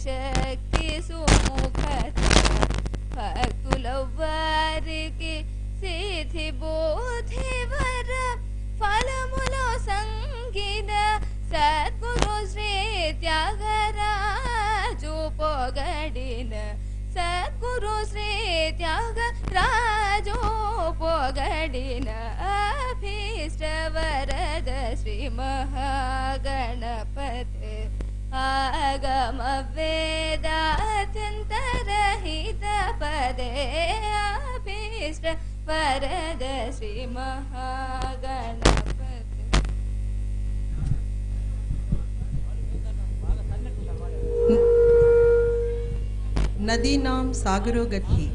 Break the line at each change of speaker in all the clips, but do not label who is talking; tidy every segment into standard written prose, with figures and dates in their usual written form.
శక్తి సుముఖత భక్తుల వారికి సిద్ధి బోధి వర ఫలములో సంగీత సద్గురు శ్రీ త్యాగరాజు పొగడిన సద్గురు శ్రీ త్యాగరాజు పొగడిన అభీష్ట వరద శ్రీ మహాగణపతి ఆగమ వేదాత్యంతరహిత పదే అభీష్ట వరద శ్రీ మహాగణపతి.
నదీనాం సాగరో గతి.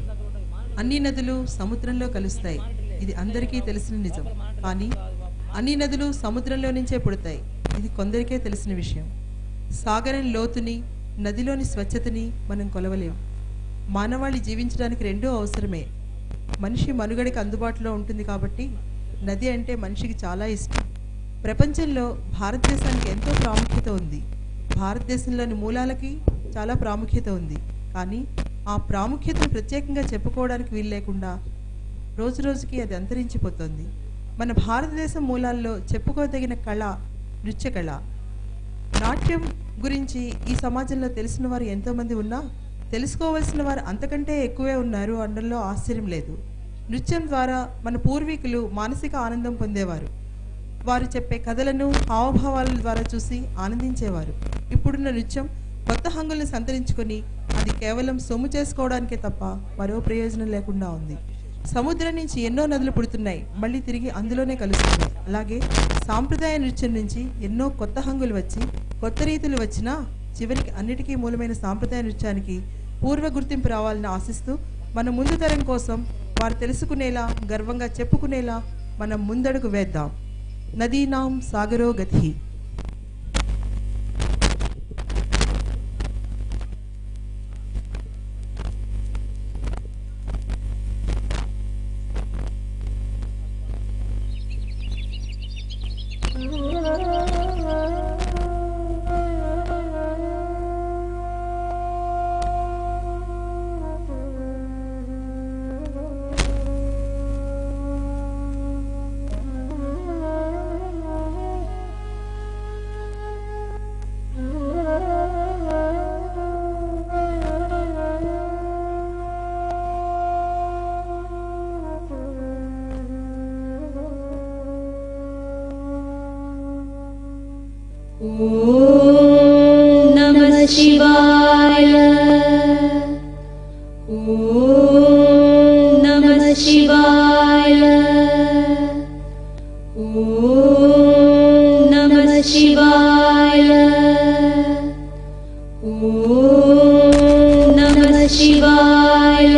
అన్ని నదులు సముద్రంలో కలుస్తాయి, ఇది అందరికీ తెలిసిన నిజం. కానీ అన్ని నదులు సముద్రంలో నుంచే పుడతాయి, ఇది కొందరికే తెలిసిన విషయం. సాగరం లోతుని, నదిలోని స్వచ్ఛతని మనం కొలవలేం. మానవాళి జీవించడానికి రెండూ అవసరమే. మనిషి మనుగడకి అందుబాటులో ఉంటుంది కాబట్టి నది అంటే మనిషికి చాలా ఇష్టం. ప్రపంచంలో భారతదేశానికి ఎంతో ప్రాముఖ్యత ఉంది. భారతదేశంలోని మూలాలకి చాలా ప్రాముఖ్యత ఉంది. కానీ ఆ ప్రాముఖ్యతను ప్రత్యేకంగా చెప్పుకోవడానికి వీలు లేకుండా రోజు రోజుకి అది అంతరించిపోతుంది. మన భారతదేశం మూలాల్లో చెప్పుకోదగిన కళ నృత్య కళ. నాట్యం గురించి ఈ సమాజంలో తెలిసిన వారు ఎంతోమంది ఉన్నా తెలుసుకోవలసిన వారు అంతకంటే ఎక్కువే ఉన్నారు అనడంలో ఆశ్చర్యం లేదు. నృత్యం ద్వారా మన పూర్వీకులు మానసిక ఆనందం పొందేవారు. వారు చెప్పే కథలను హావభావాల ద్వారా చూసి ఆనందించేవారు. ఇప్పుడున్న నృత్యం కొత్త హంగులను సంతరించుకొని అది కేవలం సొమ్ము చేసుకోవడానికే తప్ప మరో ప్రయోజనం లేకుండా ఉంది. సముద్రం నుంచి ఎన్నో నదులు పుడుతున్నాయి, మళ్ళీ తిరిగి అందులోనే కలుస్తున్నాయి. అలాగే సాంప్రదాయ నృత్యం నుంచి ఎన్నో కొత్త హంగులు వచ్చి కొత్త రీతులు వచ్చినా చివరికి అన్నిటికీ మూలమైన సాంప్రదాయ నృత్యానికి పూర్వ గుర్తింపు రావాలని ఆశిస్తూ మన ముందు తరం కోసం వారు తెలుసుకునేలా గర్వంగా చెప్పుకునేలా మనం ముందడుగు వేద్దాం. నదీనాం సాగరో గతి.
शिवाय ॐ नमः शिवाय ॐ नमः शिवाय ॐ नमः शिवाय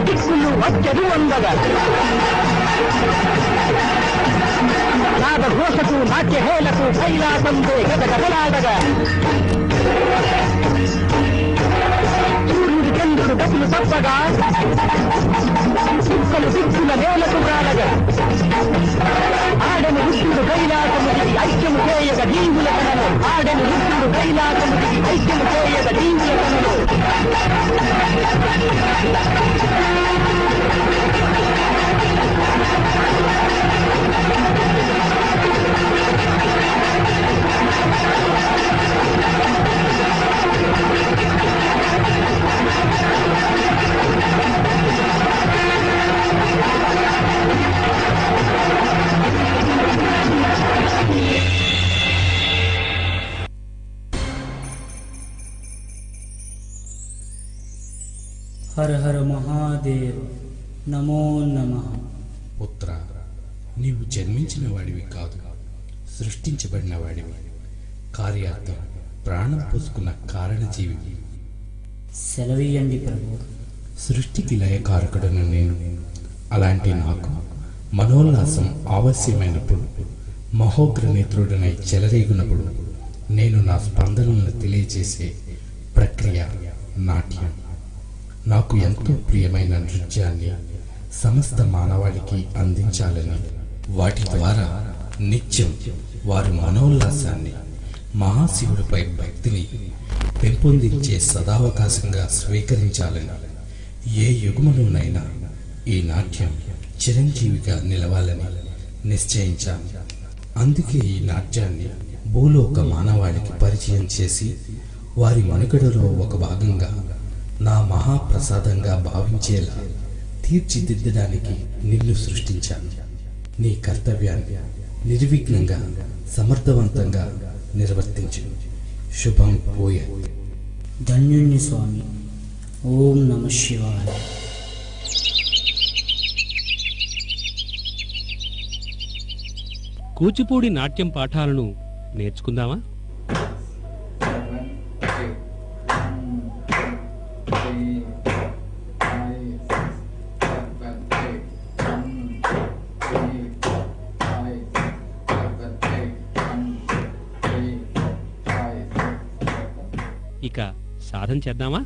దిక్కులు అచ్చరు అందగా నాదఘోషకు నాట్యహేళకు కైలాసందే గదగదలాడగా సూర్యుడి చంద్రుడు గతులు తప్పగా చుక్కలు దిక్కుల నేలకు రాలగా ఆడని రుద్రుడు కైలాసముడికి ఐక్యము చేయగ జీవుల కనలో ఆడని రుద్రుడు కైలాసముడికి ఐక్యము చేయగ జీవుల కనలో
హర హర మహాదేవ్ నమో నమః.
పుత్ర, నీవు జన్మించిన వాడివి కాదు, సృష్టించబడిన వాడివి. కార్యార్థం ప్రాణం పోసుకున్న కారణజీవి.
సెలవీయండి ప్రభు.
సృష్టికి లయకారకుడను నేను. అలాంటి నాకు మనోల్లాసం ఆవశ్యమైనప్పుడు, మహోగ్రనేత్రుడనై చెలరేగినప్పుడు నేను నా స్పందనలను తెలియజేసే ప్రక్రియ నాట్యం. నాకు ఎంతో ప్రియమైన నృత్యాన్ని సమస్త మానవాళికి అందించాలని, వాటి ద్వారా నిత్యం వారి మనోల్లాసాన్ని, మహాశివుడిపై భక్తిని పెంపొందించే సదావకాశంగా స్వీకరించాలని ఏ యుగములోనైనా ఈ నాట్యం చిరంజీవిగా నిలవాలని నిశ్చయించాను. అందుకే ఈ నాట్యాన్ని భూలోక మానవాళికి పరిచయం చేసి వారి మనుగడలో ఒక భాగంగా నా మహాప్రసాదంగా భావించేలా తీర్చిదిద్దడానికి నిన్ను సృష్టించాను. నీ కర్తవ్యాన్ని నిర్విఘ్నంగా సమర్థవంతంగా నిర్వర్తించు. శుభం భూయ.
ధన్యుణ్ణి స్వామి. ఓం నమః శివాయ.
కూచిపూడి నాట్యం పాఠాలను నేర్చుకుందామా? ఇక సాధన చేద్దామా?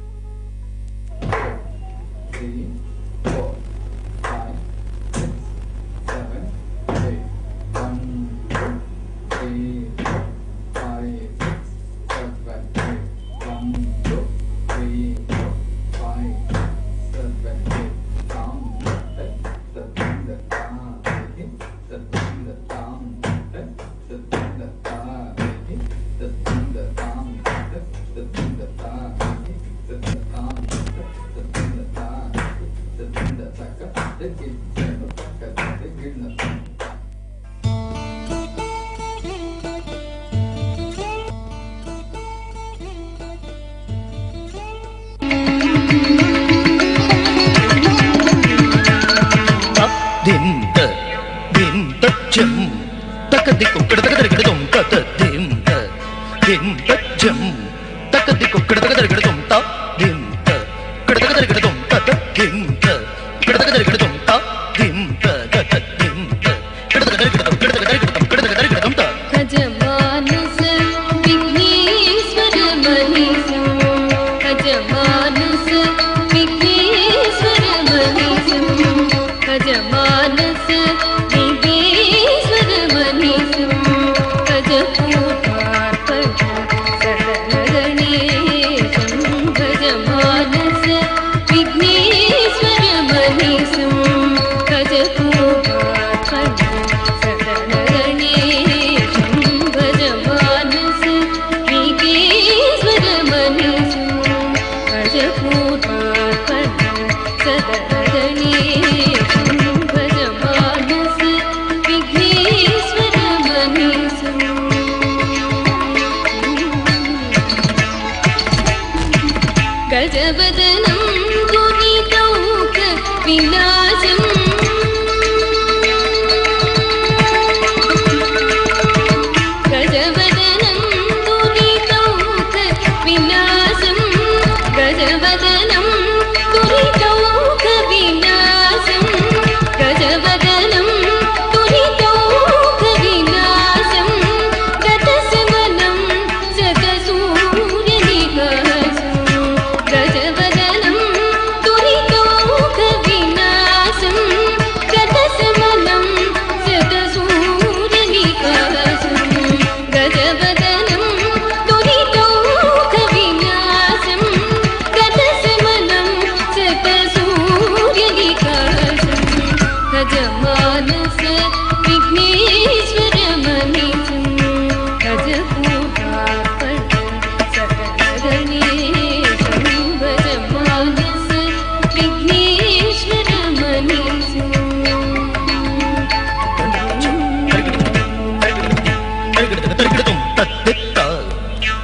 गणेश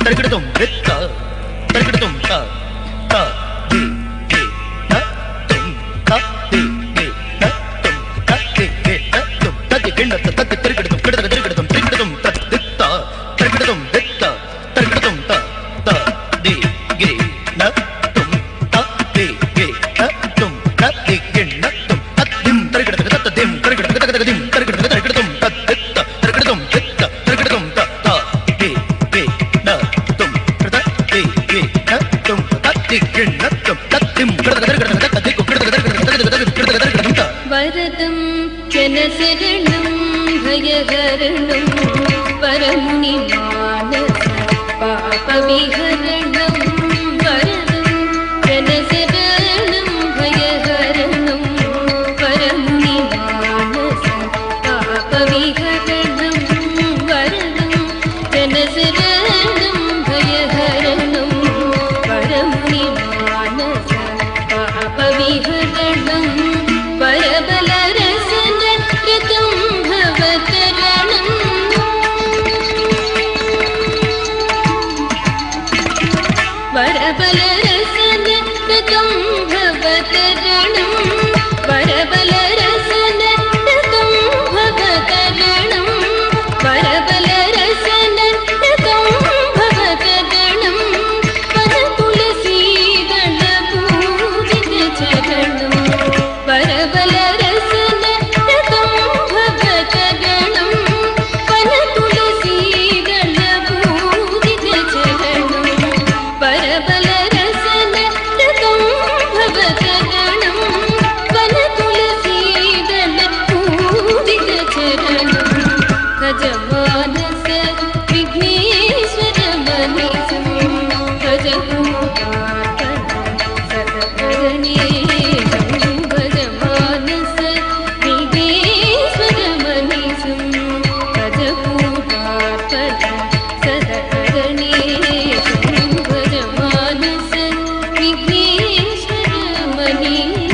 తరిగిడతం వెత్త తరిగిడతం త త ది ది త తుం త ది ది త తుం త ది ది త తుం త ది గిండ త త తరిగిడతం కిడత తరిగిడతం తరిగిడతం త దిత్త తరిగిడతం వెత్త తరిగిడతం త త ది గి న తుం త ది గి న తుం త ది గిండ తుం త దిం తరిగిడత త దిం తరిగిడత త దిం తరిగిడత తరిగిడతం త దిత్త తరిగిడతం వెత్త తరిగిడతం త త ది గి న తుం త ది గి న తుం త ది గిండ తుం త దిం తరిగిడత తరిగిడత త ది గిడత తరిగిడతం త
వరదం జనశరణం భయహరణం పరముని మానస పాపవిహరణం వరదం జనశరణం భయహరణం పరముని మానస పాపవిహరణం వరదం జనశరణం భయహరణం పరముని మానస పాపవిహరణం వరబలరసన కృతం భవతరణం వరబలరసన కృతం భవతరణం వరబలరసన కృతం భవతరణం వరబలరసన కృతం భవతరణం వరతులసీదళ పూజిత చరణం వరబలరసన కృతం భవతరణం వరతులసీదళ పూజిత చరణం వరబలరసన కృతం భవతరణం వరతులసీదళ పూజిత చరణం గజమానస Vighneshwara మనీసం గజకుమార్తన సతకరణీయం గజమానస Vighneshwara మనీసం గజకుమార్తన సతకరణీయం గజమానస Vighneshwara మనీసం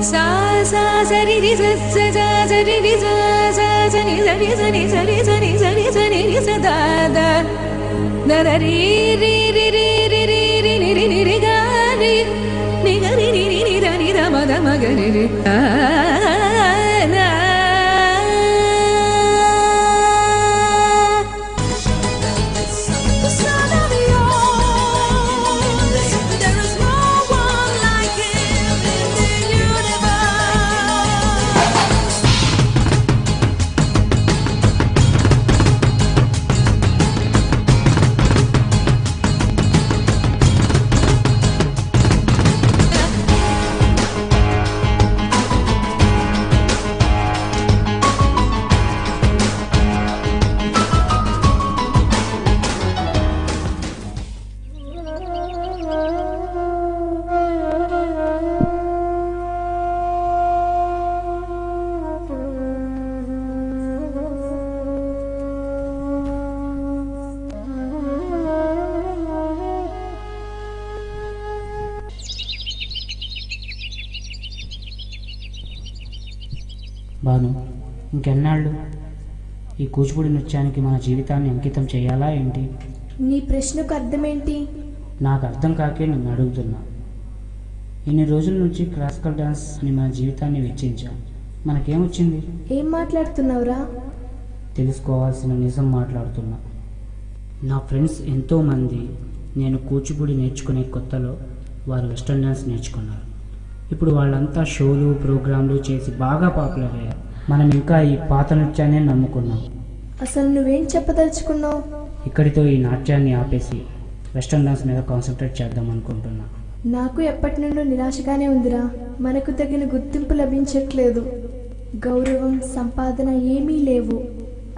sa sa sa ri ri sa sa sa ri ri sa sa sa ni sa ri sa ni sa ri sa ni sa ri sa ni ri sa da da da da ri ri ri ri ri ri ri ni ri ni ri ga ri ni ga ri ni ni da ni da ma ga ri ri da na
Bhanu, ఇంకెన్నాళ్ళు ఈ కూచిపూడి నృత్యానికి మన జీవితాన్ని అంకితం చేయాలా ఏంటి?
నీ ప్రశ్నకు అర్థమేంటి?
నాకు అర్థం కాకే నిన్ను అడుగుతున్నా. ఇన్ని రోజుల నుంచి క్లాసికల్ డాన్స్ అని మన జీవితాన్ని వెచ్చించాం. మనకేమొచ్చింది?
ఏం మాట్లాడుతున్నావురా?
తెలుసుకోవాల్సిన నిజం మాట్లాడుతున్నా. నా ఫ్రెండ్స్ ఎంతోమంది నేను కూచిపూడి నేర్చుకునే కొత్తలో వారు వెస్ట్రన్ డాన్స్ నేర్చుకున్నారు. ఇప్పుడు వాళ్ళంతా షోలు ప్రోగ్రాంలు చేసి బాగా పాపులర్ అయ్యారు. మనం ఇంకా ఈ పాత నృత్యాన్ని నమ్ముకున్నాం.
అసలు నువ్వేం చెప్పదలుచుకున్నావు?
ఇక్కడితో ఈ నాట్యాన్ని ఆపేసి వెస్ట్రన్ డాన్స్ మీద కాన్సన్ట్రేట్ చేద్దాం అనుకుంటున్నా.
నాకు ఎప్పటి నుండో నిరాశగానే ఉందిరా. మనకు తగిన గుర్తింపు లభించట్లేదు. గౌరవం, సంపాదన ఏమీ లేవు.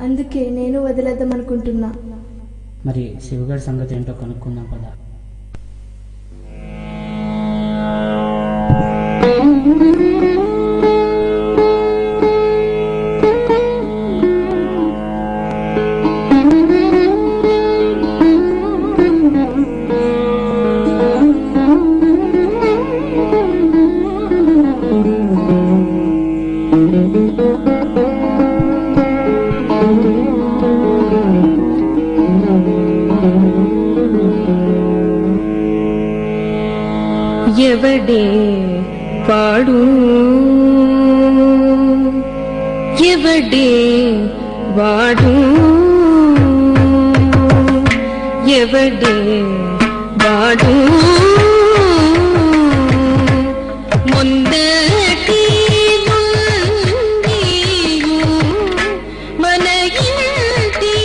అందుకే నేను వదిలేద్దాం అనుకుంటున్నా.
మరి శివగారి సంగతి ఏంటో కనుక్కుందాం పదా.
ఎవడే వాడు ఎవడే వాడు ఎవడే వాడు ముందటి నుండియు మన ఇంటి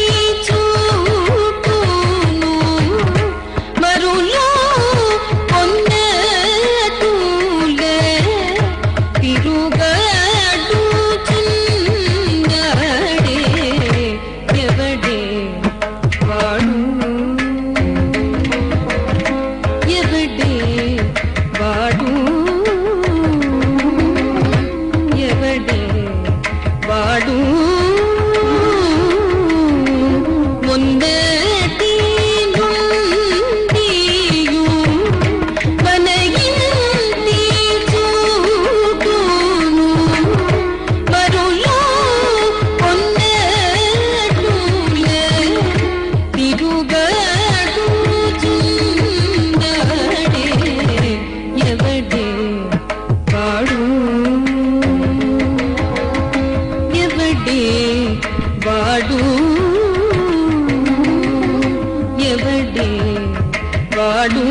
చూపును మరులో పొన్నతులే తిరుగాడుచున్నడే ఎవడే వాడు ఎవడే వాడు ఎవడే వాడు ముందటి నుండియు మన ఇంటి చూపును మరులో పొన్నతులే తిరుగాడుచున్నడే ఎవడే వాడు ఎవడే వాడు ఎవడే వాడు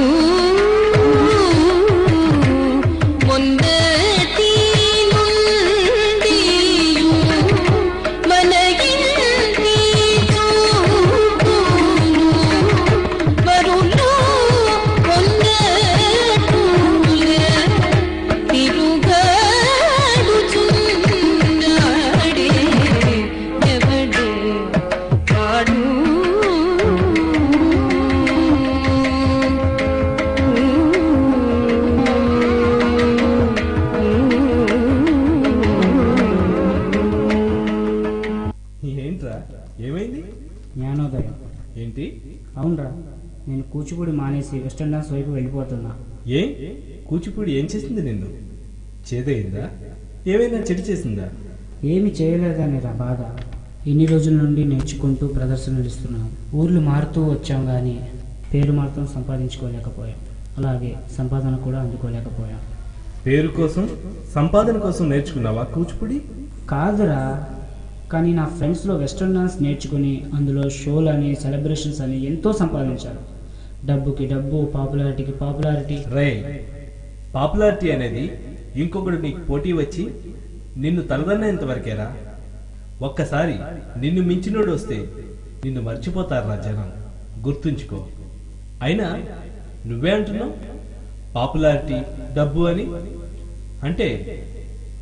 ముందటి నుండియు మన ఇంటి చూపును మరులో పొన్నతులే తిరుగాడుచున్నడే ఎవడే వాడు
ఏంట్రా ఏమైంది?
జ్ఞానోదయం.
ఏంటి?
అవునరా, నేను కూచిపూడి మానేసి వెస్టర్న్ డాన్స్ వైపు వెళ్ళిపోతున్నా.
ఏ కూచిపూడి ఏం చేసింది నిన్ను? చేదయిందా? ఏమైనా చెడు చేసిందా?
ఏమి చేయలేదని రా బాధ. ఇన్ని రోజుల నుండి నేర్చుకుంటూ ప్రదర్శనలు ఇస్తున్నాం. ఊర్లు మారుతూ వచ్చాం కానీ పేరు మాత్రం సంపాదించుకోలేకపోయాం. అలాగే సంపాదన కూడా అందుకోలేకపోయాం.
పేరు కోసం సంపాదన కోసం నేర్చుకున్నావా కూచిపూడి?
కాదురా, కానీ నా ఫ్రెండ్స్లో వెస్ట్రన్ డాన్స్ నేర్చుకుని అందులో షోలు అని సెలబ్రేషన్స్ అని ఎంతో సంపాదించారు. డబ్బుకి డబ్బు, పాపులారిటీకి పాపులారిటీ.
రే, పాపులారిటీ అనేది ఇంకొకడు నీకు పోటీ వచ్చి నిన్ను తలదన్నేంత వరకేరా. ఒక్కసారి నిన్ను మించినోడు వస్తే నిన్ను మర్చిపోతారా జనం, గుర్తుంచుకో. అయినా నువ్వే అంటున్నావు పాపులారిటీ డబ్బు అని. అంటే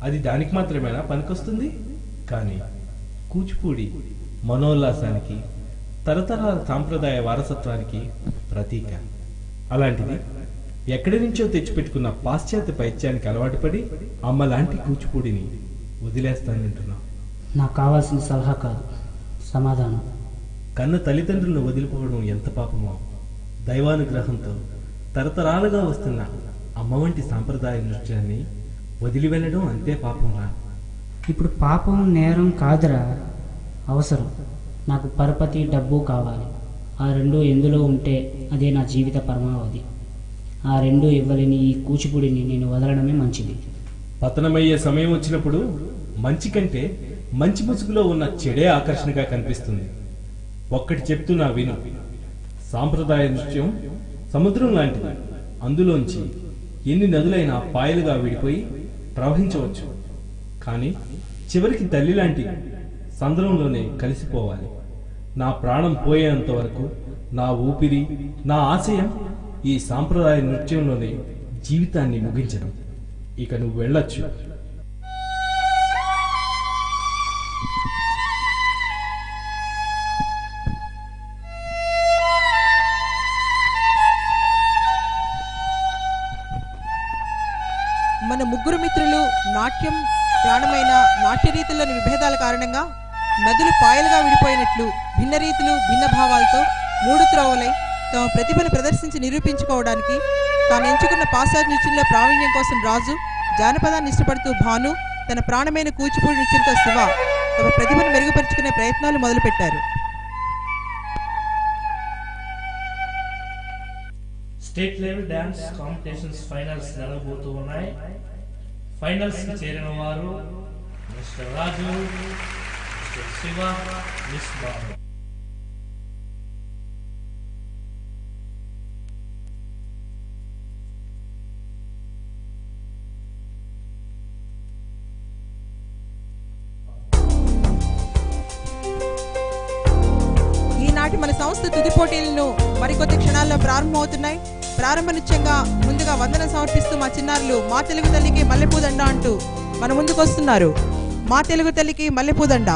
అది దానికి మాత్రమేనా పనికొస్తుంది? కానీ కూచిపూడి మనోల్లాసానికి, తరతరాల సాంప్రదాయ వారసత్వానికి ప్రతీక. అలాంటిది ఎక్కడి నుంచో తెచ్చిపెట్టుకున్న పాశ్చాత్య పైత్యానికి అలవాటు పడి అమ్మలాంటి కూచిపూడిని వదిలేస్తానంటున్నావు.
నాకు కావాల్సిన సలహా కాదు, సమాధానం.
కన్న తల్లిదండ్రులను వదిలిపోవడం ఎంత పాపమో, దైవానుగ్రహంతో తరతరాలుగా వస్తున్న అమ్మ వంటి సాంప్రదాయ నృత్యాన్ని వదిలి వెళ్ళడం అంతే పాపంరా.
ఇప్పుడు పాపం నేరం కాదురా, అవసరం. నాకు పరపతి, డబ్బు కావాలి. ఆ రెండు ఎందులో ఉంటే అదే నా జీవిత పరమావధి. ఆ రెండు ఇవ్వలేని ఈ కూచిపూడిని నేను వదలడమే మంచిది.
పతనమయ్యే సమయం వచ్చినప్పుడు మంచి కంటే మంచి ముసుగులో ఉన్న చెడే ఆకర్షణగా కనిపిస్తుంది. ఒక్కటి చెప్తున్నా విను. సాంప్రదాయ నృత్యం సముద్రం లాంటిది. అందులోంచి ఎన్ని నదులైనా పాయలుగా విడిపోయి ప్రవహించవచ్చు. కానీ చివరికి తల్లి లాంటి సంద్రంలోనే కలిసిపోవాలి. నా ప్రాణం పోయేంత వరకు నా ఊపిరి, నా ఆశయం ఈ సాంప్రదాయ నృత్యంలోనే జీవితాన్ని ముగించడం. ఇక నువ్వు వెళ్ళొచ్చు.
నాట్యం ప్రాణమైన నాట్యరీతుల్లోని విభేదాల కారణంగా నదులు పాయలుగా విడిపోయినట్లు భిన్న రీతులు భిన్న భావాలతో మూడు త్రోవలై తమ ప్రతిభను ప్రదర్శించి నిరూపించుకోవడానికి తాను ఎంచుకున్న పాశ్చాత్య నృత్యంలో ప్రావీణ్యం కోసం రాజు, జానపదాన్ని ఇష్టపడుతూ భాను, తన ప్రాణమైన కూచిపూడి నృత్యంతో శివ తమ ప్రతిభను మెరుగుపరుచుకునే ప్రయత్నాలు మొదలుపెట్టారు.
State level dance competitions finals జరగబోతూ ఉన్నాయి. ఫైనల్స్ కి చేరిన వారు mister Raju, mister Shiva, miss Babu.
ఈనాటి మన సంస్థ తుది పోటీలను మరికొద్ది క్షణాల్లో ప్రారంభమవుతున్నాయి. ప్రారంభ నృత్యంగా ముందుగా వందనం సమర్పిస్తూ మా చిన్నారులు మా తెలుగు తల్లికి మల్లెపూదండ అంటూ మన ముందుకు వస్తున్నారు. మా తెలుగు తల్లికి మల్లెపూదండ.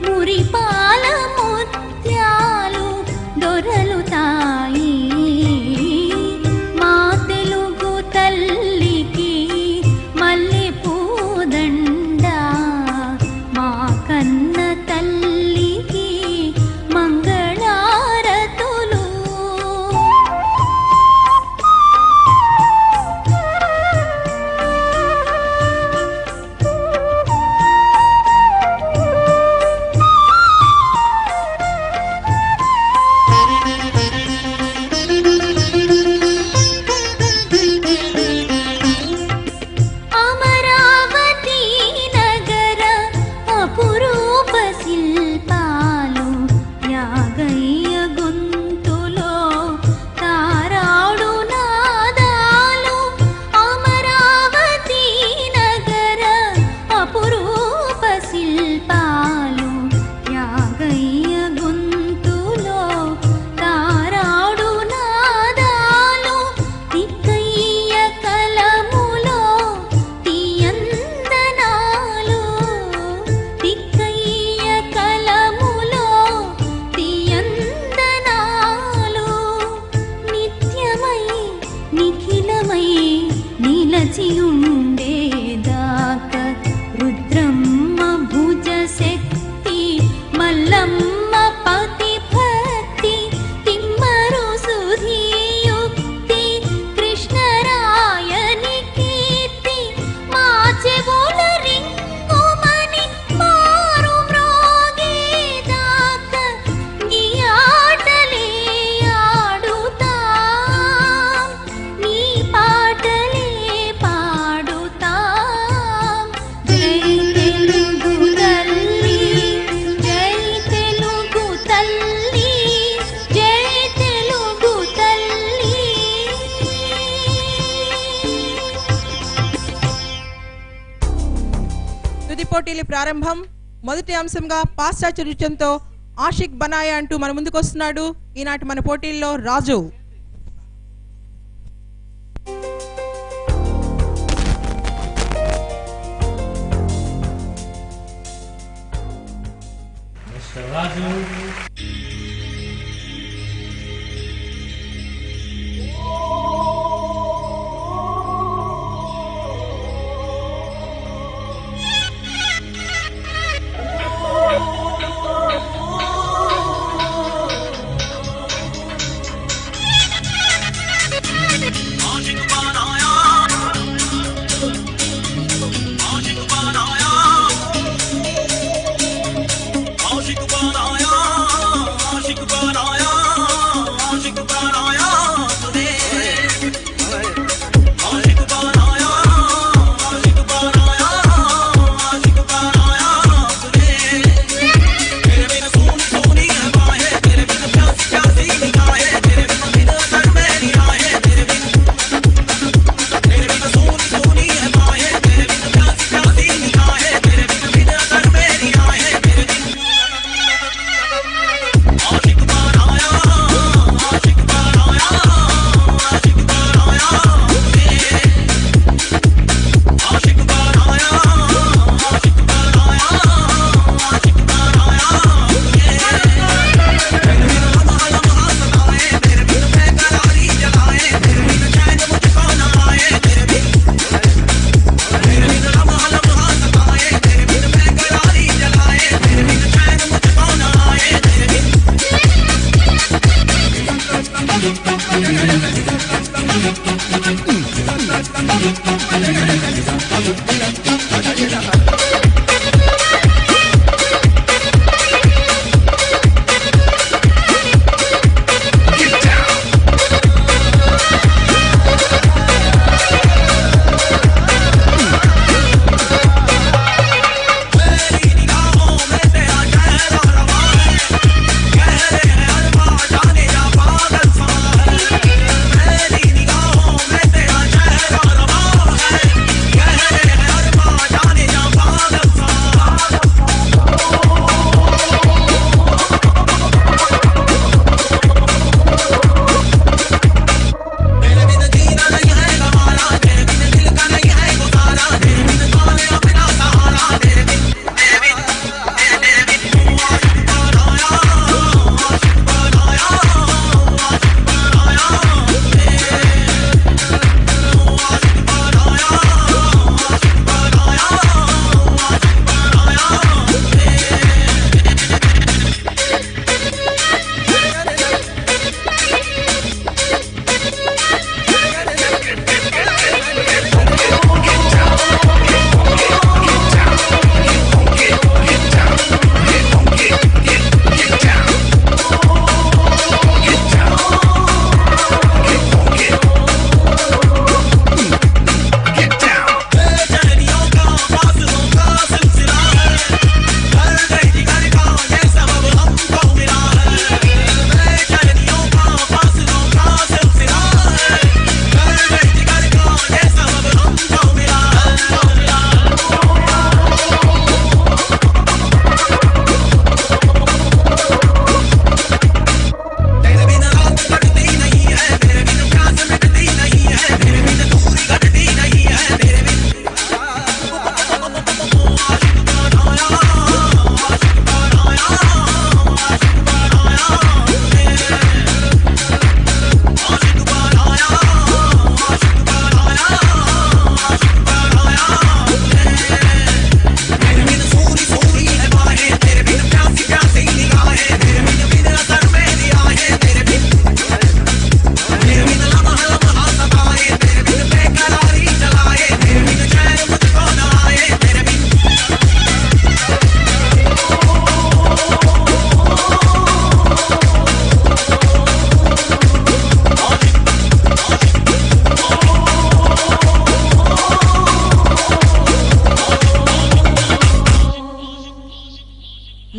మురిపాల ముత్యాలు దొరలుతాయి.
పోటీల ప్రారంభం. మొదటి అంశంగా పాశ్చాత్య నృత్యంతో ఆషిక్ బనాయా అంటూ మన ముందుకు వస్తున్నాడు ఈనాటి మన పోటీల్లో రాజు.
రాజు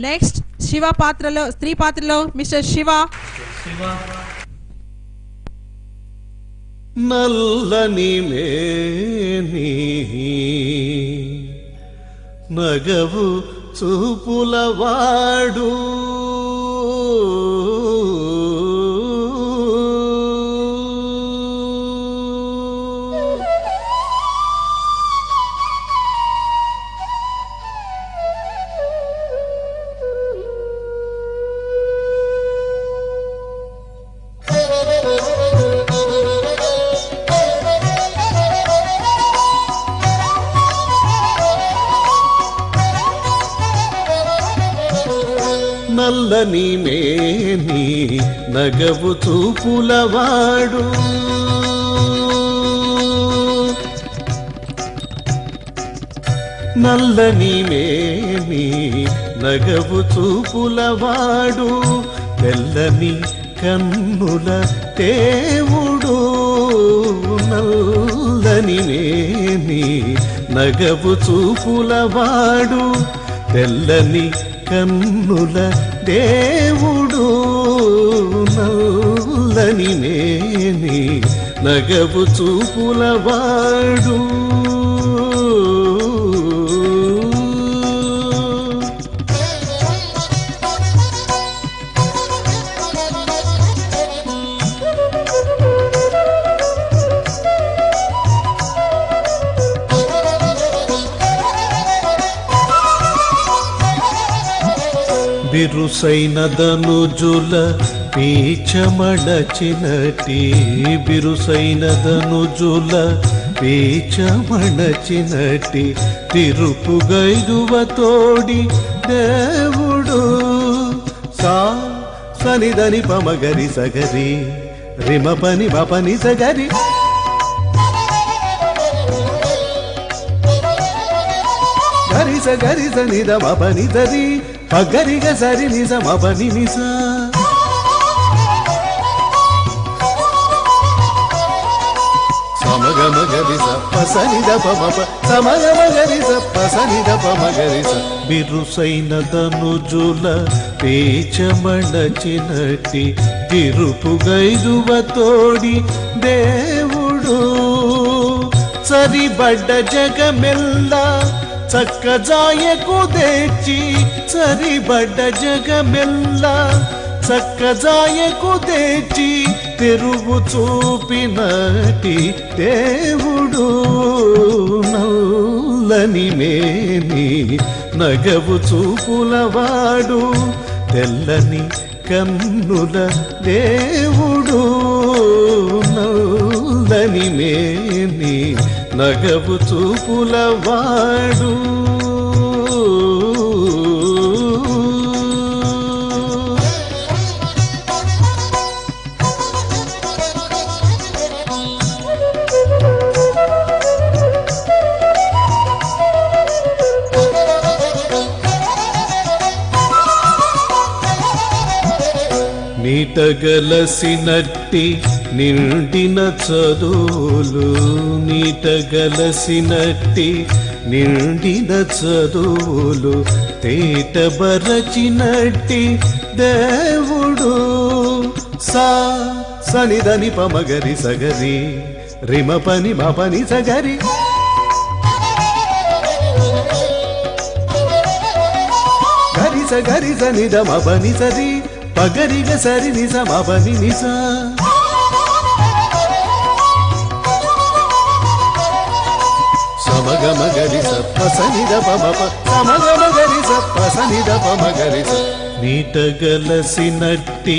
నెక్స్ట్ శివ పాత్రలో స్త్రీ పాత్రలో మిస్టర్ శివ.
నల్లని మేని నగవు చూపులవాడు నల్లని మేని నగవు చూపులవాడు నల్లని మేని నగవు చూపులవాడు తెల్లని కన్నుల దేవుడు నల్లని మేని నగవు చూపులవాడు తెల్లని కన్నుల దేవుడు నల్లని మేని నగవు చూపులవాడు బిరుసైన ధనుజుల పీచమడచినటి బిరుసైన ధనుజుల పీచమడచినటి తిరుపుగైదువ తోడి దేవుడు సా సనిదని పమగరి సగరి రిమ పని బపని సగరి గరి సగరి సనిద బపని దరి పగరిగ సరి నిజ మబని నిజ సమగమగరి సప్ప సనిద పమప సమగమగరి సప్ప సనిద పమగరి స బిరుసైన ధనుజుల పేచమడచినటి తిరుపుగైదువ తోడి దేవుడు సరిబడ్డ జగమెల్ల చక్కజాయకు తెచ్చి సరిబడ్డ జగమెల్ల చక్కజాయకు తెచ్చి తెరువు చూపినటి దేవుడు నల్లని మేని నగవు చూపులవాడు తెల్లని కన్నుల దేవుడు నల్లని మేని నగవు చూపులవాడు నీటగలసినట్టి నిండిన చదువులు నీటగలసినట్టి నిండిన చదువులు తేటబరచినట్టి దేవుడు సా సనిదని పమగరి సగరి రిమ పని మపని సగరి గరి సగరి సనిద మపని సరి పగరిగ సరి నిజ మపని నిజ సమగమగరి సప్ప సనిద పమప సమగమగరి సప్ప సనిద పమగరి స నీటగలసినట్టి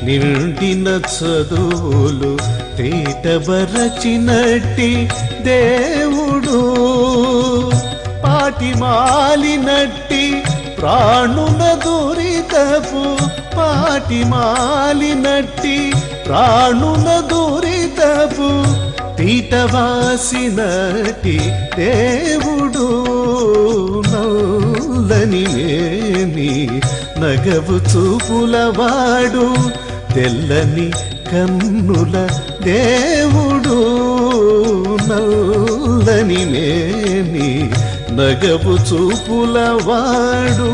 నిండిన చదువులు తేటబరచినట్టి దేవుడు పాటి మాలినట్టి ప్రాణుల దురితపు పాటి మాలినట్టి ప్రాణుల దురితపు పీటవాసినటి దేవుడు నల్లని మేని నగవు చూపులవాడు తెల్లని కన్నుల దేవుడు నల్లని మేని నగవు చూపులవాడు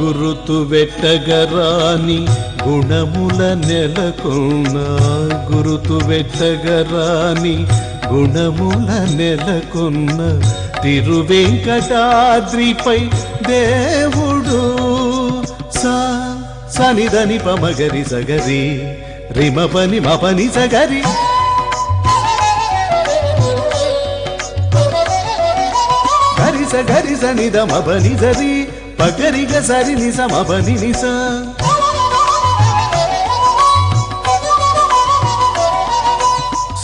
గురుతు వెట్టగరాని గుణముల నెలకొన్న గురుతు వెట్టగరాని గుణముల నెలకొన్న తిరువెంకటాద్రిపై దేవుడు సనిదని పమగరి సగరి రిమపని మపని సగరి గరిస గరిస నిద మపని సరి పగరిగ సరి నిస మపని నిస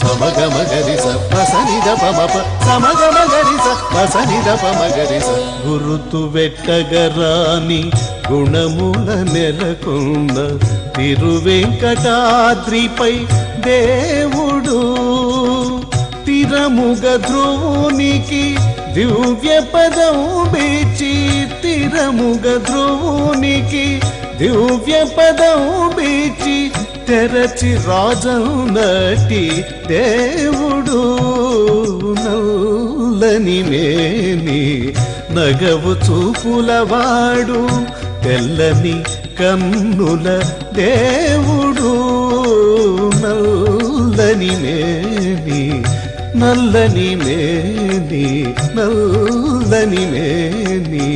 సమగమగరిస పసనిద పమప సమగమగరిస పసనిద పమగరిస గురుతు వెట్టగరాని గుణముల నెలకొన్న తిరువెంకటాద్రిపై దేవుడు తిరముగ ధ్రువునికి దివ్య పదం బీచి తిరముగ ధ్రువునికి దివ్య పదం బీచి తెరచి రాజనటి దేవుడు నల్లని మేని నగవు చూపులవాడు తెల్లని కన్నుల దేవుడు నల్లని మేని నల్లని మేని నల్లని మేని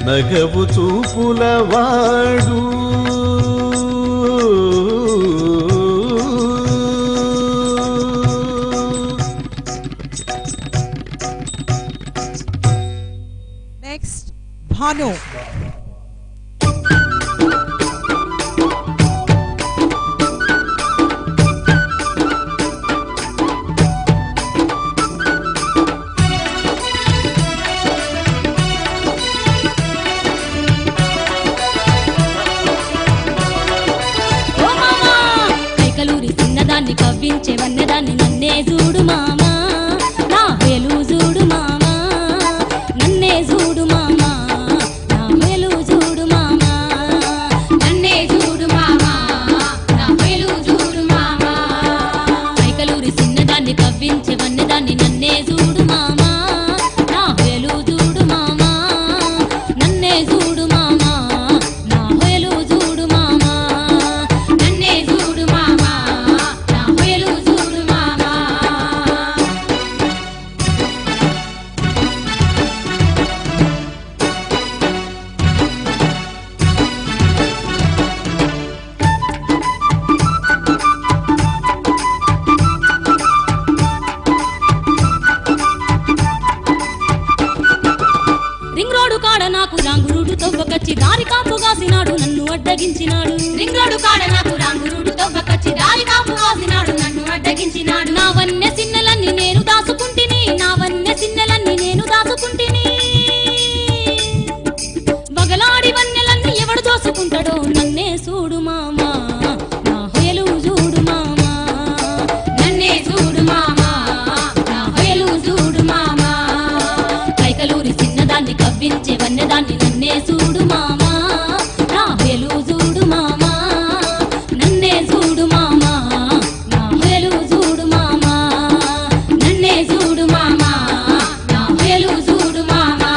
నగవు చూపులవాడు
నెక్స్ట్ భాను
కవ్వించే వన్నెదాన్ని నన్నే చూడు మామా నా వేలు చూడు మామా నన్నే చూడు మామా నా వేలు చూడు మామా నన్నే చూడు మామా నా వేలు చూడు మామా కైకలూరి చిన్నదాన్ని కవ్వించే వన్నెదాన్ని నన్నే చూడు మామా నా వేలు చూడు మామా నన్నే చూడు మామా నా వేలు చూడు మామా నన్నే చూడు మామా రింగ్ రోడ్డు కాడ నాకు రాంగురుడు తవ్వకచ్చి దారి కాపు కాసినాడు నన్ను అడ్డగించినాడు రింగ్ రోడ్డు కాడ నాకు రాంగురుడు తవ్వకచ్చి దారి కాపు కాసినాడు నన్ను అడ్డగించినాడు నా వన్నె సిన్నెలన్నీ నేను దాచుకుంటిని నా వన్నె సిన్నెలన్నీ నేను దాచుకుంటిని బగలాడి వన్నెలన్నీ ఎవడు దోసుకుంటాడో నన్నే చూడు మామా నా హొయలు చూడు మామా నన్నే చూడు మామా నా హొయలు చూడు మామా కైకలూరి చిన్నదాన్ని కవ్వించే వన్నెదాన్ని నన్నే చూడు మామా నా హొయలు చూడు మామా నన్నే చూడు మామా నా హొయలు చూడు మామా నన్నే చూడు మామా నా హొయలు చూడు మామా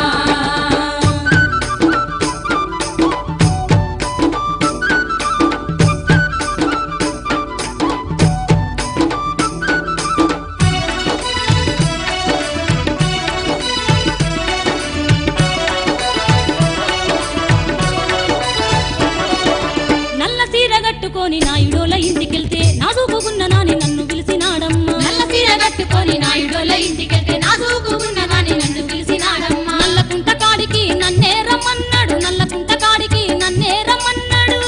నల్ల సీర కట్టుకొని నాయుడోల ఇంటికెళ్తే నా చూపుకున్న నాని నన్ను పిలిచినాడమ్మా నల్ల సీర కట్టుకొని నాయుడోల ఇంటికెళ్తే నా చూపుకున్న నాని నన్ను పిలిచినాడమ్మా నల్లకుంట కాడికి నన్నే రమ్మన్నాడు నల్లకుంట కాడికి నన్నే రమ్మన్నాడు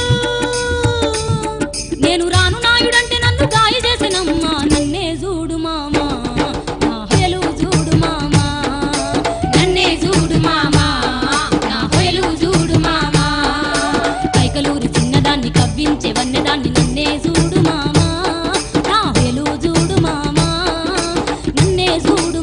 నేను రాను నాయుడంటే నన్ను గాయ చేసినమ్మా నన్నే చూడు మామా నా హొయలు చూడు మామా నన్నే చూడు మామా నా హొయలు చూడు మామా కైకలూరి చిన్నదాన్ని కవ్వించే వన్నెదాన్ని నన్నే చూడు మామా నా హొయలు చూడు మామా నన్నే చూడు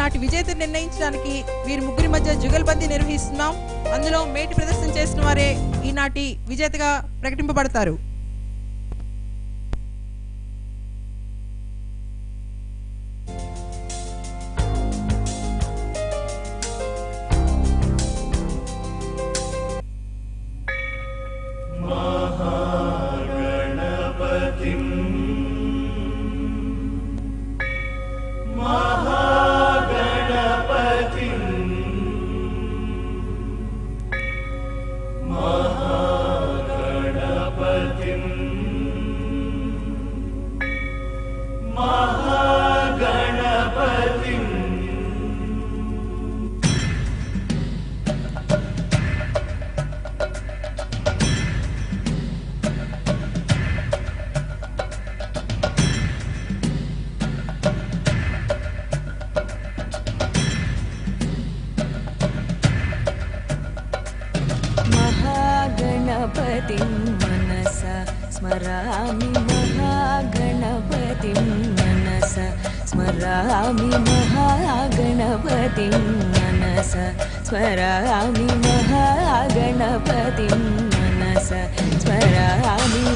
ఈనాటి విజేతను నిర్ణయించడానికి వీరి ముగ్గురి మధ్య జుగల్బందీ నిర్వహిస్తున్నాం. అందులో మేటి ప్రదర్శన చేసిన వారే ఈనాటి విజేతగా ప్రకటింపబడతారు.
महागणपतिं मनसा स्मरामि महागणपतिं मनसा स्मरामि महागणपतिं मनसा स्मरामि महागणपतिं मनसा स्मरामि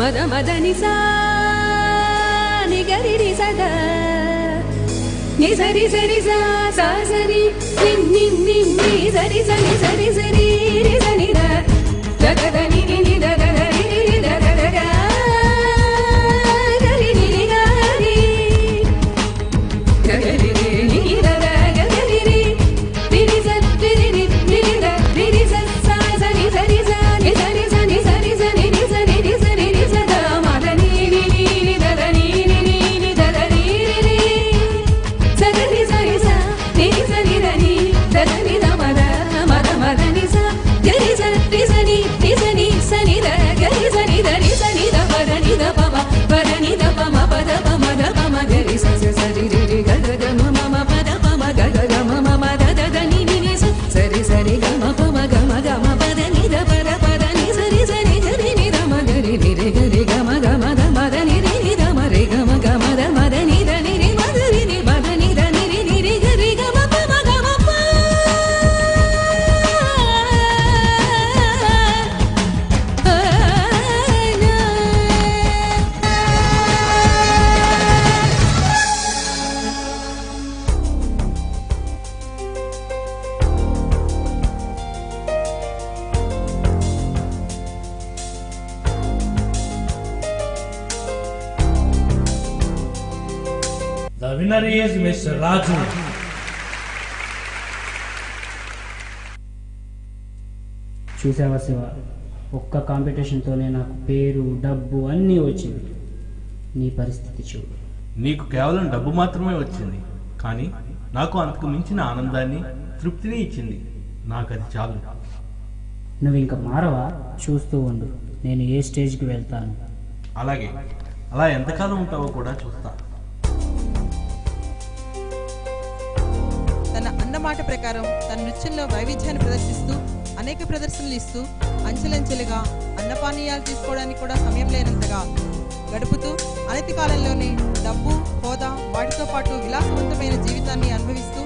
మద మదని సా నిగరి రి సదా ని సరి సరి సా సా సరి ని ని ని సరి సరి సరి సరి రి సని ద ద ద ని ని ని ద ద ద రి రి ద ద ద గా గరి ని ని గా రి గరి ని ని ద ద గ గరి రి రి రి స రి రి రి రి ద రి రి స సా సరి సరి సా ని సరి స ని సరి స ని ని స ని ని స ని ని స ద మ ద ని ని ని ని ద ద ని ని ని ని ద ద రి రి రి స ద ని స ని స ని ని స ని ద ని ద ద ని ద మ ద మ ద ని స గరి స రి స ని ని స ని స ని the
The winner is Mr. Raju.
చూసావా శివ, ఒక్క కాంపిటీషన్తోనే నాకు పేరు డబ్బు అన్నీ వచ్చింది. నీ పరిస్థితి చూడు.
నీకు కేవలం డబ్బు మాత్రమే వచ్చింది, కానీ నాకు అంతకు మించిన ఆనందాన్ని, తృప్తిని ఇచ్చింది. నాకు అది చాలు.
నువ్వు ఇంకా మారవా? చూస్తూ ఉండు, నేను ఏ స్టేజ్కి వెళ్తాను.
అలాగే, అలా ఎంతకాలం ఉంటావో కూడా చూస్తా.
తన అన్నమాట ప్రకారం తన నృత్యంలో వైవిధ్యాన్ని ప్రదర్శిస్తూ అనేక ప్రదర్శనలు ఇస్తూ అంచెలంచెలుగా అన్నపానీయాలు తీసుకోవడానికి కూడా సమయం లేనంతగా గడుపుతూ అనతి కాలంలోనే డబ్బు, హోదా, వాటితో పాటు విలాసవంతమైన జీవితాన్ని అనుభవిస్తూ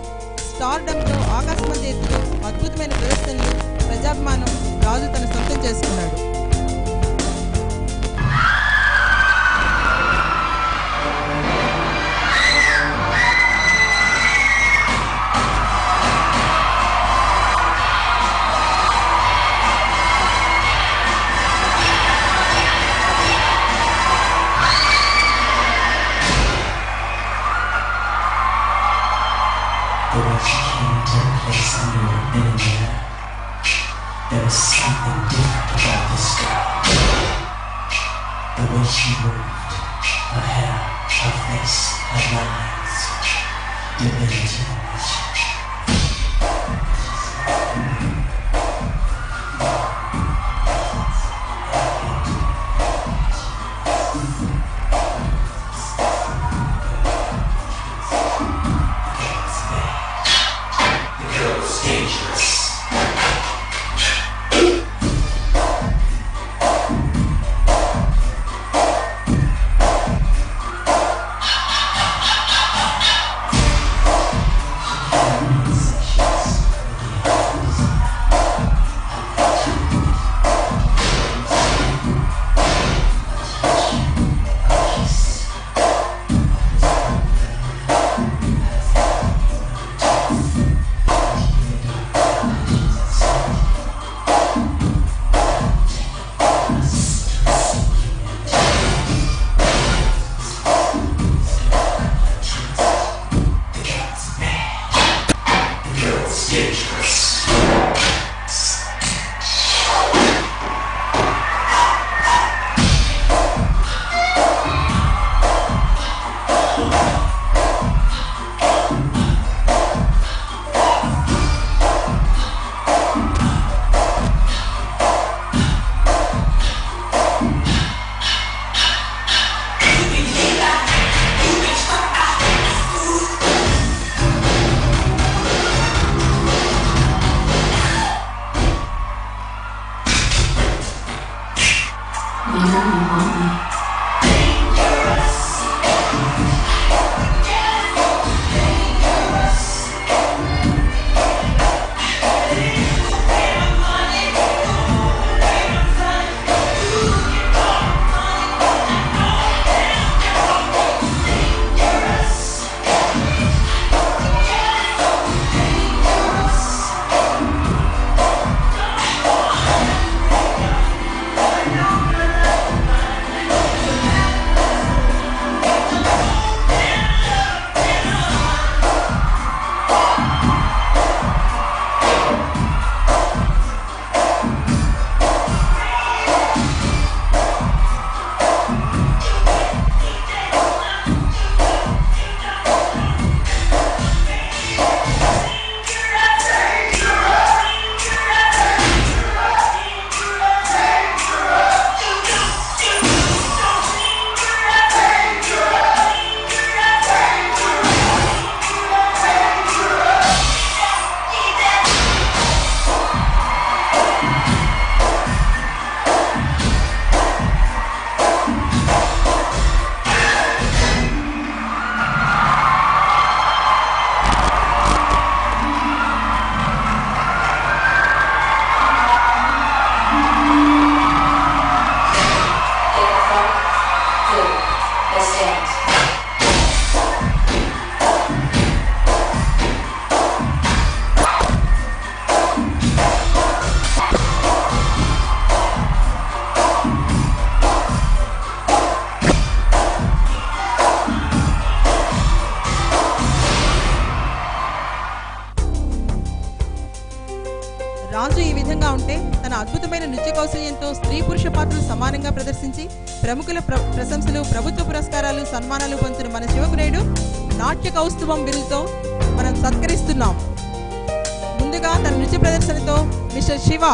స్టార్డమ్లో ఆకాశమంత ఎత్తులో అద్భుతమైన ప్రదర్శనలు, ప్రజాభిమానం రాజు తన సొంతం చేసుకున్నాడు.
The way she came into the place I knew it then and there. There was something different about this girl. The way she moved, her hair, her face, her lines, divinity in motion.
తన అద్భుతమైన నృత్య కౌశల్యంతో స్త్రీ పురుష పాత్రలు సమానంగా ప్రదర్శించి ప్రముఖుల ప్రశంసలు, ప్రభుత్వ పురస్కారాలు, సన్మానాలు పొందుతున్న మన శివకునేయుడు నాట్య కౌస్తుభం బిరుదుతో మనం సత్కరిస్తున్నాం. ముందుగా తన నృత్య ప్రదర్శనతో మిస్టర్ శివ.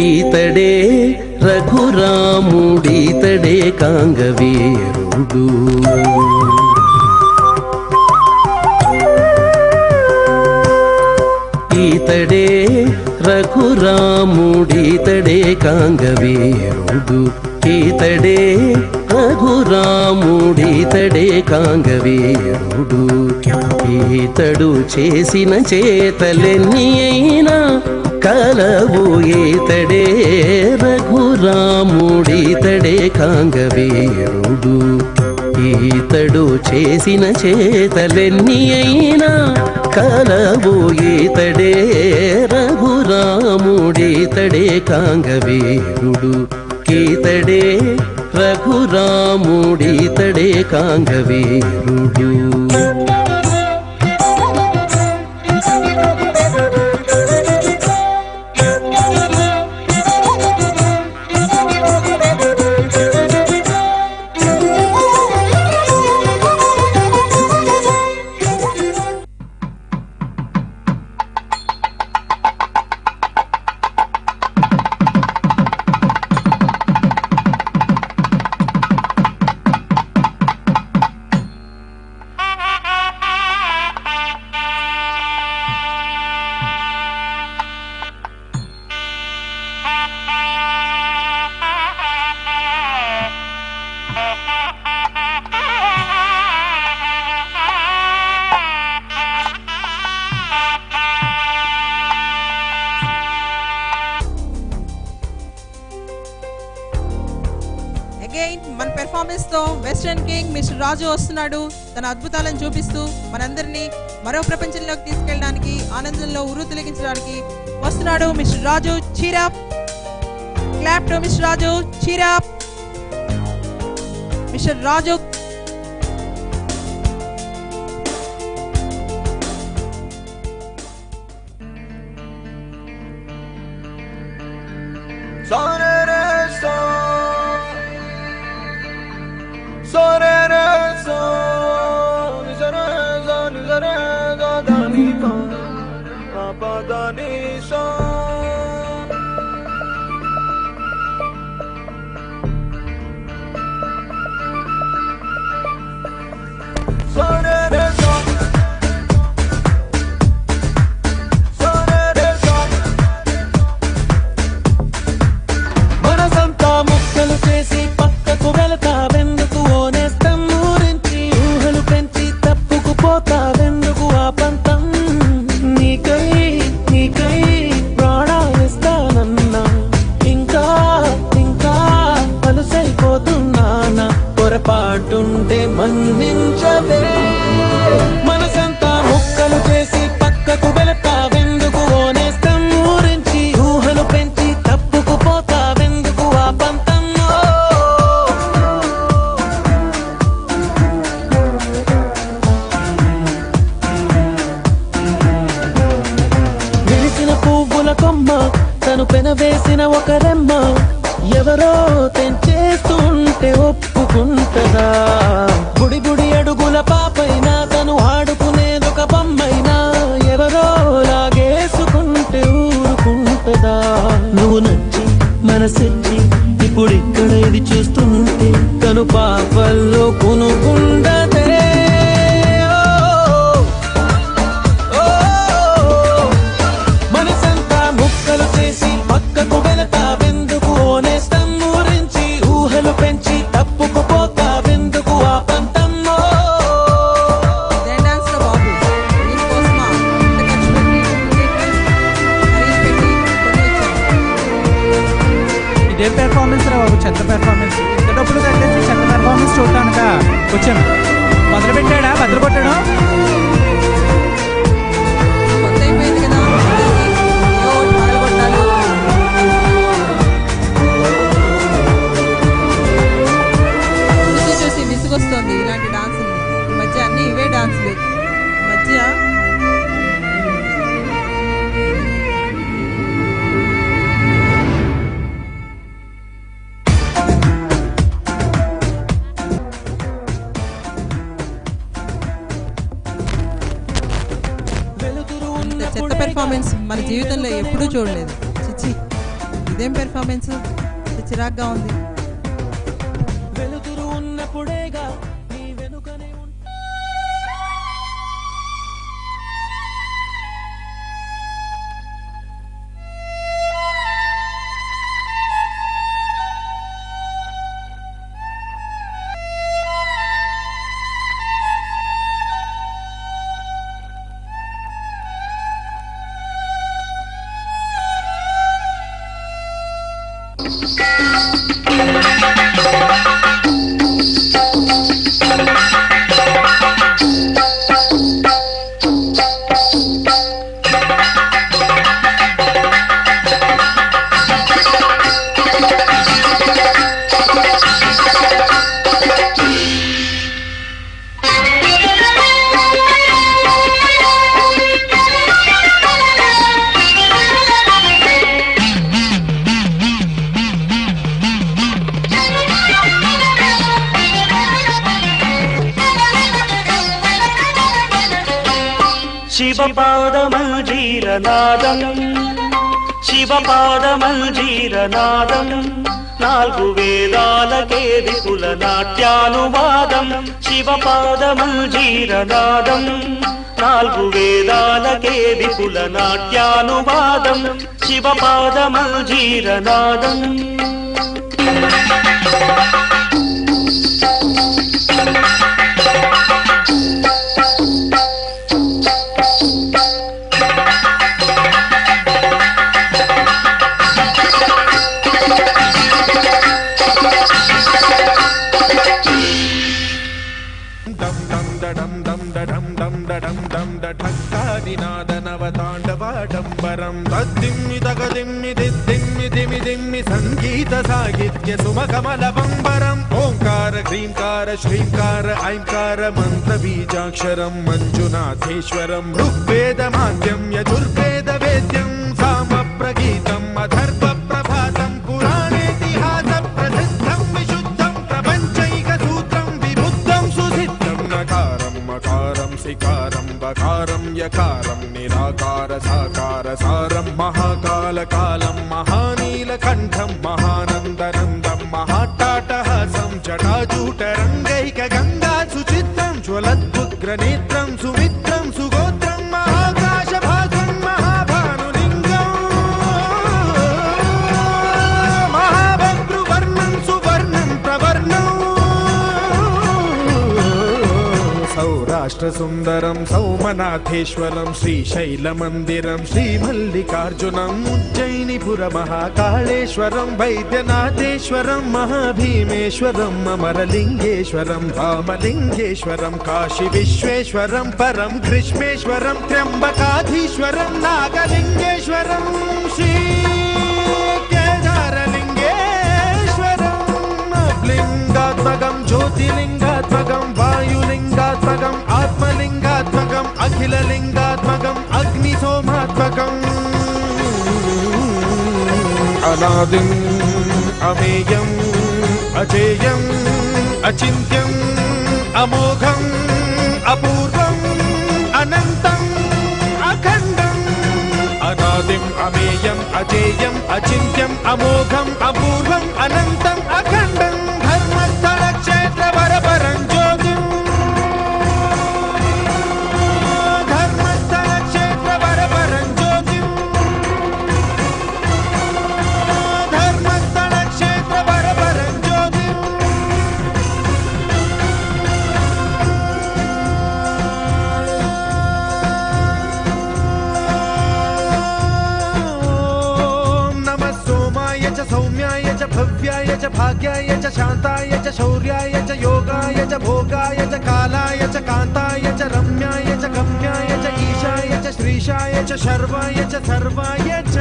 ఈతడే రఘురాముడీతడే కాంగవీరుడు, ఈతడే రఘురాముడీతడే కాంగవీరుడు, ఈతడే రఘురాముడీతడే కాంగవీరుడు. ఈతడు చేసిన చేతలెన్ని అయినా కలవు, ఈతడే రఘురాముడీతడే కాంగవీరుడు. ఈతడు చేసిన చేతలెన్ని అయినా కలవు, ఈతడే రఘురాముడీతడే కాంగవీరుడు. ఈతడే రఘురాముడీతడే కాంగవీరుడు.
మన పెర్ఫార్మెన్స్ తో వెస్టర్న్ కింగ్ మిస్టర్ రాజు వస్తున్నాడు. తన అద్భుతాలను చూపిస్తూ మనందరినీ మరో ప్రపంచంలోకి తీసుకెళ్ళడానికి, ఆనందంలో ఉర్రు తొలగించడానికి వస్తున్నాడు mister Raju. Cheer up, clap to mister Raju. Cheer up mister Raju.
మనసంతా ముక్కలు చేసి పక్కకు వెళతావెందుకు, ఓనేస్తం ఊరించి ఊహలు పెంచి తప్పుకుపోతావెందుకు ఆ పంతం. నీకై నీకై ప్రాణాలిస్తానన్నా, ఇంకా ఇంకా అలసైపోతున్నానా, పొరపాటుంటే మన్నించవే. మనసంతా ముక్కలు చేసి పక్కకు వెళతావెందుకు, ఓనేస్తం ఊరించి ఊహలు పెంచి తప్పుకుపోతావెందుకు ఆ పంతం. విరిసిన పువ్వుల కొమ్మ తను పెనవేసిన ఒక రెమ్మ, ఎవరో తెంచేస్తుంటే ఒప్పుకుంటదా. గుడి గుడి అడుగుల పాపైనా తను ఆడుకునేదొక బొమ్మైనా, ఎవరో లాగేసుకుంటే ఊరుకుంటదా. నువ్వు నచ్చి మనసిచ్చి ఇప్పుడిక్కడ ఇది చూస్తుంటే తను పాపల్లో కొనుకుండదే. మనసంతా ముక్కలు చేసి పక్కకు వెళతావెందుకు, ఓనేస్తం ఊరించి ఊహలు పెంచి తప్పుకుపోతావెందుకు ఆ పంతమ్మో.
ఇదే పెర్ఫార్మెన్స్ రా బాబు, చెత్త పెర్ఫార్మెన్స్. డబ్బులు కట్టేసి చెత్త పెర్ఫార్మెన్స్ చూడటానుక వచ్చాను. మొదలు పెట్టాడా బద్దలు కొట్టాడు?
చూసి విసుగొస్తోంది ఇలాంటి డాన్సులు. ఈ మధ్య అన్ని ఇవే డాన్సులు. మధ్య చెత్త పెర్ఫార్మెన్స్ మన జీవితంలో ఎప్పుడూ చూడలేదు. చిచ్చి, ఇదేం పెర్ఫార్మెన్స్, చిరాగ్గా ఉంది.
వెలుతురు ఉన్నప్పుడేగా నీ వెనుకనే
శివపాదమంజీరనాదం శివపాదమంజీరనాదం నాలుగు వేదాలకే విపుల నాట్యానువాదం. శివపాదమంజీరనాదం నాలుగు వేదాలకే విపుల నాట్యానువాదం. శివపాదమంజీరనాదం
ఠక్కాదినాదనవతాండవాడంబరం తద్దిమ్మి తగదిమ్మి దిద్దిమ్మి దిమి దిమ్మి సంగీత సాహిత్య సుమకమల బంబరం. ఓంకార హ్రీంకార శ్రీంకార ఐంకార మంత్ర బీజాక్షరం మంజునాథేశ్వరం. ఋగ్వేద మాధ్యం యజుర్వేద వేద్యం సామ ప్రగీతం అధర్వ ప్రభాతం పురాణేతిహాస ప్రసిద్ధం విశుద్ధం ప్రపంచైక సూత్రం విబుద్ధం సుసిద్ధం. నకారం మకారం సికారం బకారం యకారం నిరాకార సాకార సారం మహాకాల కాలం మహానీలకంఠం మహానందనందం మహాటాటహాసం జటాజూటరంగైక గంగా సుచిత్రం జ్వలద్వుగ్రనేత్రం సుమిత్రం సుగోత్రం మహాకాశభాసం మహాభానులింగం మహాభద్రువర్ణం సువర్ణం ప్రవర్ణం. సౌరాష్ట్ర సుందరం సౌమనాథేశ్వరం శ్రీశైలమందిరం శ్రీమల్లికార్జునం ఉజ్జయినిపుర మహాకాళేశ్వరం వైద్యనాథేశ్వరం మహాభీమేశ్వరం అమరలింగేశ్వరం రామలింగేశ్వరం కాశీ విశ్వేశ్వరం పరం గ్రీష్మేశ్వరం త్ర్యంబకాధీశ్వరం నాగలింగేశ్వరం శ్రీ కేదారలింగేశ్వరం. లింగాత్మకం జ్యోతిలింగాత్మకం వాయులింగాత్మకం ఆత్మలింగాత్మకం అఖిలలింగాత్మకం అగ్నిసోమాత్మకం. అనాదిం అమేయం అజేయం అచింత్యం అమోఘం అపూర్వం అనంతం అఖండం. అనాదిం అమేయం అజేయం అచింత్యం అమోఘం అపూర్వం అనంతం అఖండం. ధర్మస్థల క్షేత్ర వరపరం జ్యోతిం ధర్మస్థల క్షేత్ర వరపరం జ్యోతిం ధర్మస్థల క్షేత్ర వరపరం జ్యోతిం. ఓం నమః సోమాయ చ సౌమ్యాయ చ
भव्याय च भाग्याय च शान्ताय च शौर्याय च योगाय च भोगाय च कालाय च कान्ताय च रम्याय च गम्याय च ईशाय च श्रीशाय च शर्वाय च सर्वाय च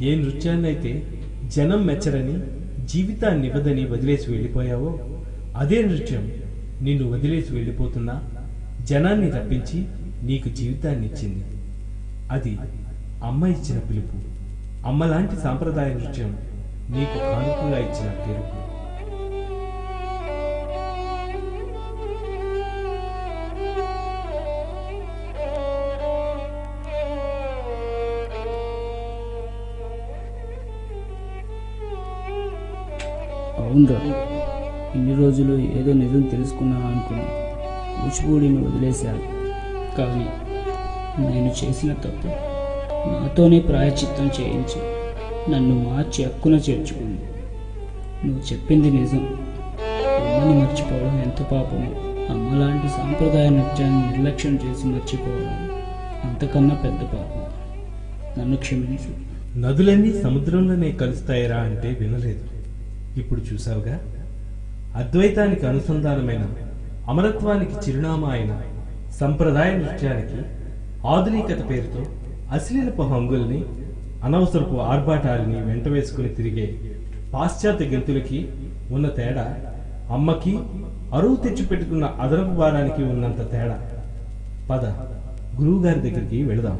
ఏ నృత్యాన్నైతే జనం మెచ్చరని జీవితాన్ని ఇవ్వదని వదిలేసి వెళ్ళిపోయావో అదే నృత్యం నిన్ను వదిలేసి వెళ్ళిపోతున్నా జనాన్ని రప్పించి నీకు జీవితాన్ని ఇచ్చింది. అది అమ్మ ఇచ్చిన పిలుపు. అమ్మలాంటి సాంప్రదాయ నృత్యం నీకు కానుకగా ఇచ్చిన పిలుపు.
అవునరా, ఇన్ని రోజులు ఏదో నిజం తెలుసుకున్నాను అనుకుని కూచిపూడిని వదిలేశాను. కానీ నేను చేసిన తప్పు నాతోనే ప్రాయశ్చిత్తం చేయించి నన్ను మార్చి హక్కున చేర్చుకుంది. నువ్వు చెప్పింది నిజం. అమ్మని మర్చిపోవడం ఎంత పాపమో, అమ్మలాంటి సాంప్రదాయ నృత్యాన్ని నిర్లక్ష్యం చేసి మర్చిపోవడం అంతకన్నా పెద్ద పాపం. నన్ను క్షమించు.
నదులన్నీ సముద్రంలోనే కలుస్తాయిరా అంటే వినలేదు. ఇప్పుడు చూసావుగా, అద్వైతానికి అనుసంధానమైన అమరత్వానికి చిరునామా అయిన సంప్రదాయ నృత్యానికి ఆధునికత పేరుతో అశ్లీలపు హంగుల్ని, అనవసరపు ఆర్భాటాలని వెంట వేసుకుని తిరిగే పాశ్చాత్య గెంతులకి ఉన్న తేడా అమ్మకి అరువు తెచ్చిపెట్టుకున్న అదనపు భారానికి ఉన్నంత తేడా. పద, గురువు గారి దగ్గరికి వెళదాం.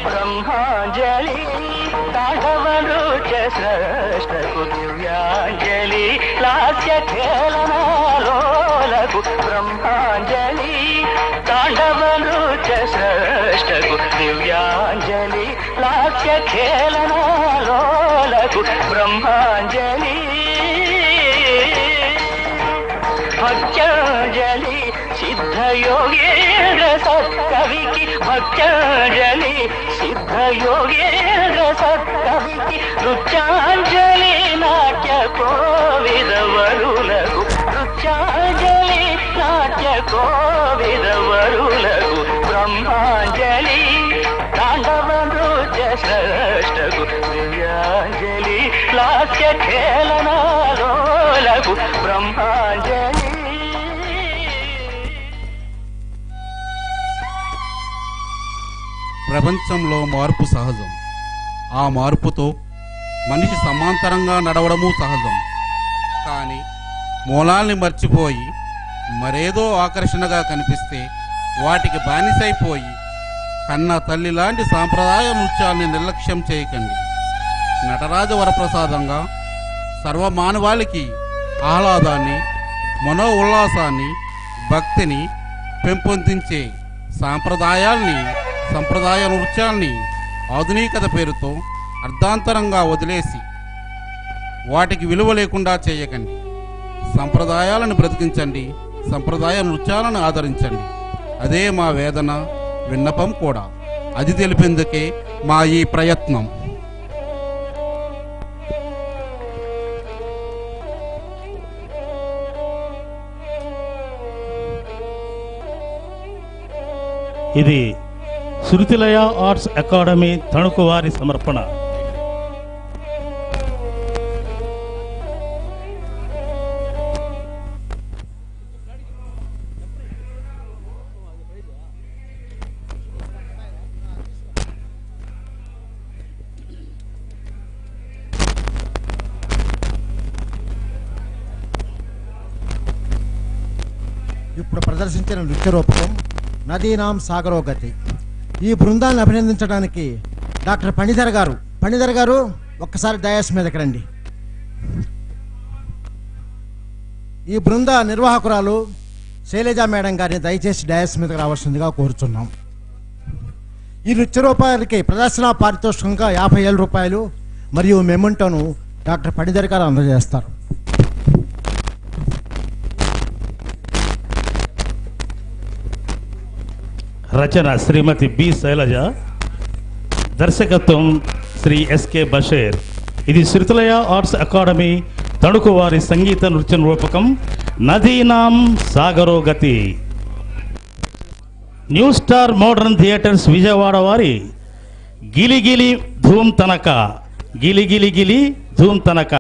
బ్రహ్మాంజలి తాండవనృత్యశ్రేష్ఠకు దివ్యాంజలి లాస్య ఖేళనాలోలకు బ్రహ్మాంజలి తాండవనృత్యశ్రేష్ఠకు దివ్యాంజలి లాస్య ఖేళనాలోలకు బ్రహ్మాంజలి భక్త్యాంజలి సిద్ధయోగేంద్ర సత్కవికి భక్త్యాంజలి సిద్ధయోగేంద్ర సత్కవికి నృత్యాంజలి నాట్య కోవిదవరులకు నృత్యాంజలి నాట్య కోవిదవరులకు బ్రహ్మాంజలి తాండవ నృత్య శ్రేష్ఠకు దివ్యాంజలి లాస్య ఖేళనాలోలకు బ్రహ్మాంజలి.
ప్రపంచంలో మార్పు సహజం. ఆ మార్పుతో మనిషి సమాంతరంగా నడవడము సహజం. కానీ మూలాల్ని మర్చిపోయి మరేదో ఆకర్షణగా కనిపిస్తే వాటికి బానిసైపోయి కన్న తల్లి లాంటి సాంప్రదాయ నృత్యాల్ని నిర్లక్ష్యం చేయకండి. నటరాజ వరప్రసాదంగా సర్వమానవాళికి ఆహ్లాదాన్ని, మనో ఉల్లాసాన్ని, భక్తిని పెంపొందించే సాంప్రదాయాల్ని సంప్రదాయ నృత్యాల్ని ఆధునికత పేరుతో అర్ధాంతరంగా వదిలేసి వాటికి విలువ లేకుండా చేయకండి. సంప్రదాయాలను బ్రతికించండి, సంప్రదాయ నృత్యాలను ఆదరించండి. అదే మా వేదన, విన్నపం కూడా. అది తెలిపేందుకే మా ఈ ప్రయత్నం.
ఇది శృతిలయ ఆర్ట్స్ అకాడమీ తణుకు వారి సమర్పణ.
ఇప్పుడు ప్రదర్శించిన నృత్య రూపకం నదీనాం సాగరో గతి. ఈ బృందాన్ని అభినందించడానికి డాక్టర్ పణిధర్ గారు ఒక్కసారి డయాస్ మీదకి రండి. ఈ బృంద నిర్వాహకురాలు శైలజ మేడం గారిని దయచేసి డయాస్ మీదకి రావాల్సిందిగా కోరుచున్నాం. ఈ నృత్య రూపాయలకి ప్రదర్శన పారితోషికంగా 50,000 రూపాయలు మరియు మెమెంటోను డాక్టర్ పణిధర్ గారు అందజేస్తారు.
రచన శ్రీమతి బి శైలజ, దర్శకత్వం శ్రీ ఎస్కే బషీర్. ఇది శృతిలయ ఆర్ట్స్ అకాడమీ తణుకు వారి సంగీత నృత్య రూపకం నదీనాం సాగరో గతి. New star modern theatres Vijayawada వారి గిలి గిలి ధూమ్ తనక, గిలి గిలి గిలి ధూమ్ తనక.